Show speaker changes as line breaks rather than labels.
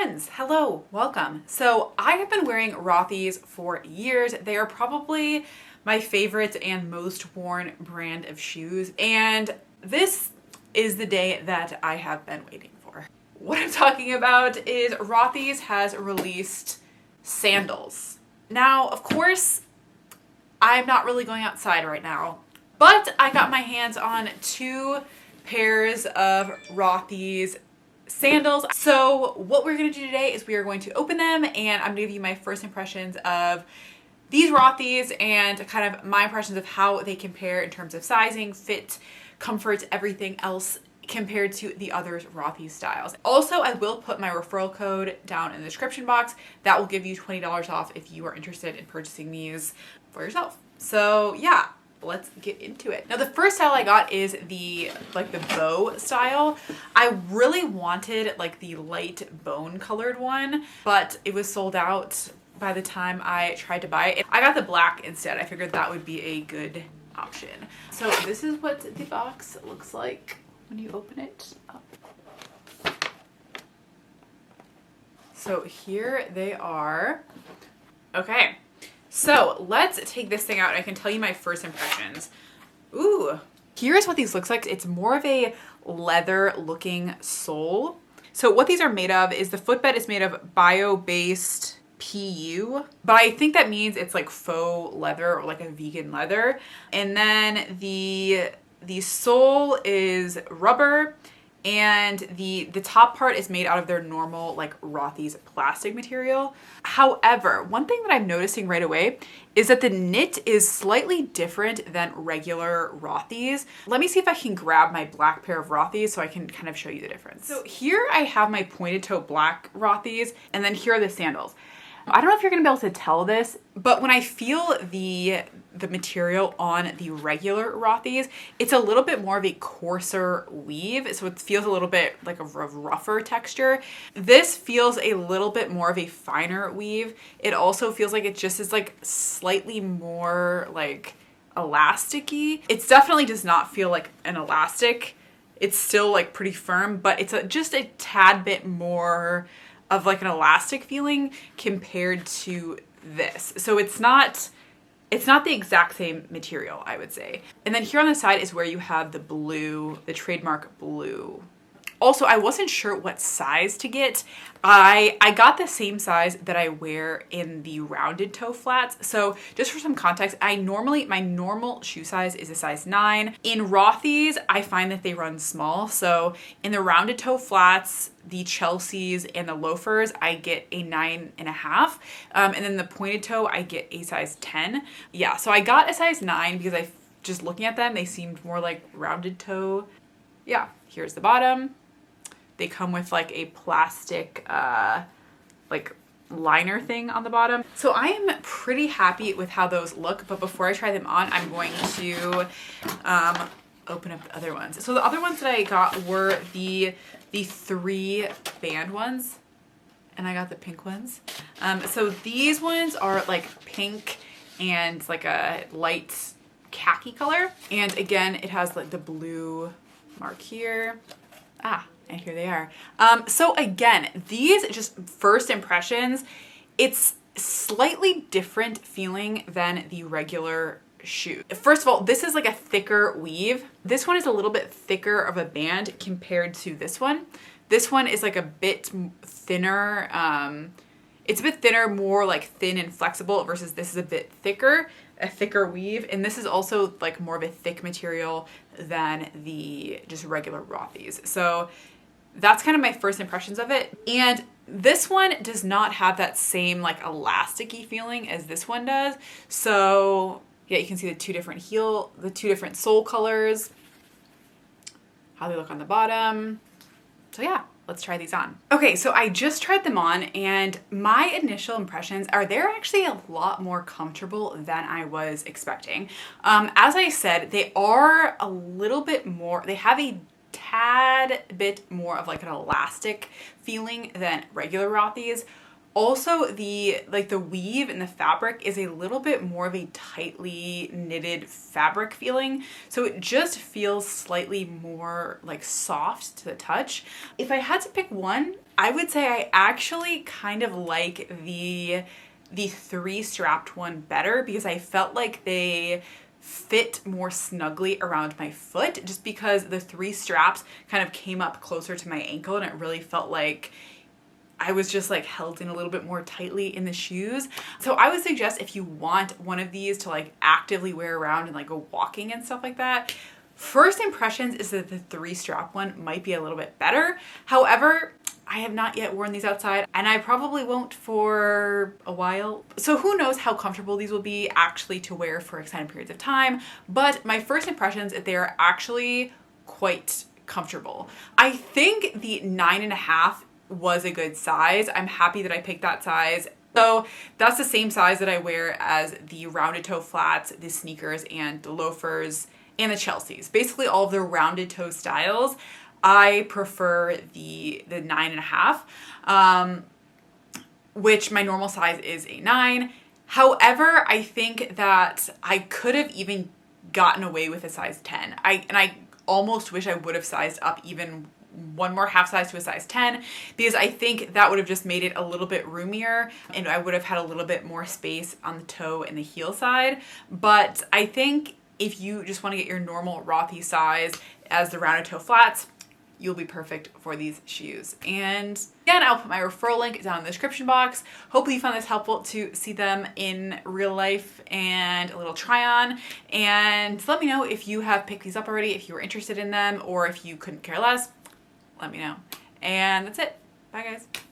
friends, hello, welcome. So I have been wearing Rothys for years. They are probably my favorite and most worn brand of shoes, and this is the day that I have been waiting for. What I'm talking about is Rothy's has released sandals. Now, of course, I'm not really going outside right now, but I got my hands on two pairs of Rothy's sandals. So what we're going to do today is we are going to open them, and I'm going to give you my first impressions of these Rothys and kind of my impressions of how they compare in terms of sizing, fit, comfort, everything else compared to the other Rothy styles. Also, I will put my referral code down in the description box. That will give you $20 off if you are interested in purchasing these for yourself. So yeah, let's get into it. Now the first style I got is the bow style. I really wanted like the light bone colored one, but it was sold out by the time I tried to buy it. I got the black instead. I figured that would be a good option. So this is what the box looks like when you open it up. So here they are. Okay. So let's take this thing out and I can tell you my first impressions. Ooh, here's what these looks like. It's more of a leather looking sole. So what these are made of is the footbed is made of bio-based PU, but I think that means it's like faux leather or like a vegan leather. And then the sole is rubber, and the top part is made out of their normal like Rothy's plastic material. However, one thing that I'm noticing right away is that the knit is slightly different than regular Rothy's. Let me see if I can grab my black pair of Rothy's so I can kind of show you the difference. So here I have my pointed toe black Rothy's, and then here are the sandals. I don't know if you're gonna be able to tell this, but when I feel the material on the regular Rothy's, it's a little bit more of a coarser weave, so it feels a little bit like a rougher texture. This feels a little bit more of a finer weave. It also feels like it just is like slightly more like elasticy. It definitely does not feel like an elastic. It's still like pretty firm, but it's just a tad bit more of like an elastic feeling compared to this. So it's not the exact same material, I would say. And then here on the side is where you have the blue, the trademark blue. Also, I wasn't sure what size to get. I got the same size that I wear in the rounded toe flats. So just for some context, my normal shoe size is a size 9. In Rothy's, I find that they run small. So in the rounded toe flats, the Chelseas and the loafers, I get a 9.5. And then the pointed toe, I get a size 10. Yeah, so I got a size 9 because just looking at them, they seemed more like rounded toe. Yeah, here's the bottom. They come with like a plastic like liner thing on the bottom. So I am pretty happy with how those look, but before I try them on, I'm going to open up the other ones. So the other ones that I got were the 3 band ones, and I got the pink ones. So these ones are like pink and like a light khaki color. And again, it has like the blue mark here. And here they are. So again, these just first impressions, it's slightly different feeling than the regular shoe. First of all, this is like a thicker weave. This one is a little bit thicker of a band compared to this one. This one is like a bit thinner. It's a bit thinner, more like thin and flexible, versus this is a bit thicker, a thicker weave. And this is also like more of a thick material than the just regular Rothy's. So that's kind of my first impressions of it. And this one does not have that same like elasticy feeling as this one does. So yeah, you can see the two different sole colors, how they look on the bottom. So yeah, let's try these on. Okay, so I just tried them on, and my initial impressions are they're actually a lot more comfortable than I was expecting. As I said, they are a little bit more, they have a tad bit more of like an elastic feeling than regular Rothy's, Also, the weave and the fabric is a little bit more of a tightly knitted fabric feeling. So it just feels slightly more like soft to the touch. If I had to pick one, I would say I actually kind of like the 3-strapped one better because I felt like they fit more snugly around my foot just because the 3 straps kind of came up closer to my ankle and it really felt like I was just like held in a little bit more tightly in the shoes. So I would suggest if you want one of these to like actively wear around and like go walking and stuff like that, first impressions is that the 3-strap one might be a little bit better. However, I have not yet worn these outside and I probably won't for a while. So who knows how comfortable these will be actually to wear for extended periods of time. But my first impressions, they're actually quite comfortable. I think the 9.5 was a good size. I'm happy that I picked that size. So that's the same size that I wear as the rounded toe flats, the sneakers, and the loafers, and the Chelseas. Basically all of the rounded toe styles. I prefer the 9.5, which my normal size is a 9. However, I think that I could have even gotten away with a size 10. I almost wish I would have sized up even one more half size to a size 10 because I think that would have just made it a little bit roomier and I would have had a little bit more space on the toe and the heel side. But I think if you just want to get your normal Rothy size as the rounded toe flats, you'll be perfect for these shoes. And again, I'll put my referral link down in the description box. Hopefully you found this helpful to see them in real life and a little try on. And let me know if you have picked these up already, if you were interested in them, or if you couldn't care less, let me know. And that's it. Bye guys.